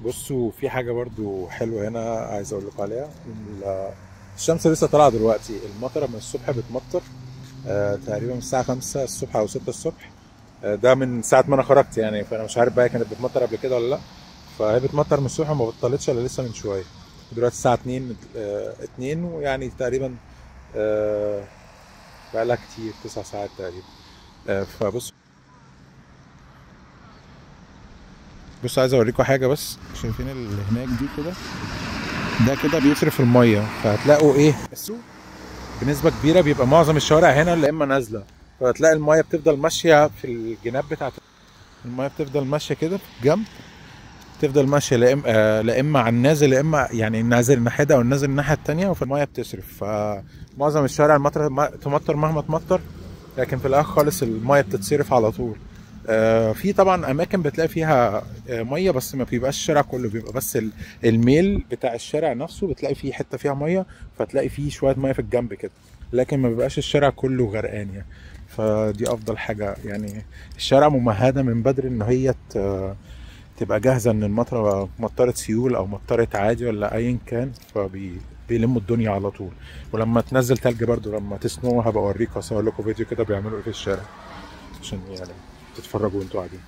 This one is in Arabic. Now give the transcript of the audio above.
بصوا، في حاجة برضو حلوة هنا عايز اقول لكم عليها. الشمس لسه طالعة دلوقتي، المطرة من الصبح بتمطر. تقريبا من الساعة 5 الصبح او 6 الصبح. ده من ساعة ما انا خرجت يعني، فانا مش عارف بقى كانت بتمطر قبل كده ولا لا. فهي بتمطر من الصبح وما بطلتش الا لسه من شوية. دلوقتي الساعة 2، 2 ويعني تقريبا آه، بقى لها كتير 9 ساعات تقريبا. فبص، عايز اوريكم حاجة. بس شايفين اللي هناك دي كده؟ ده كده بيصرف المية، فهتلاقوا ايه السوق بنسبة كبيرة بيبقى معظم الشوارع هنا لا اما نازلة. فهتلاقي المية بتفضل ماشية في الجناب بتاعت المية، بتفضل ماشية كده في الجنب. تفضل ماشية لا اما لا اما على النازل، لا اما يعني النازل الناحية ده او النازل الناحية التانية، وفي المية بتصرف. فمعظم الشوارع المطر تمطر مهما تمطر، لكن في الاخر خالص المية بتتصرف على طول. في طبعا اماكن بتلاقي فيها ميه، بس ما بيبقاش الشارع كله، بيبقى بس الميل بتاع الشارع نفسه بتلاقي فيه حته فيها ميه، فتلاقي فيه شويه ميه في الجنب كده. لكن ما بيبقاش الشارع كله غرقان يعني. فدي افضل حاجه يعني. الشارع ممهده من بدري ان هي تبقى جاهزه ان المطره مطره سيول او مطره عادي ولا ايا كان، بيلموا الدنيا على طول. ولما تنزل تلج برضو، لما تسنو هبقى اوريكم، اصور لكم فيديو كده بيعملوا ايه في الشارع عشان يعني تتفرجوا وانتوا قاعدين.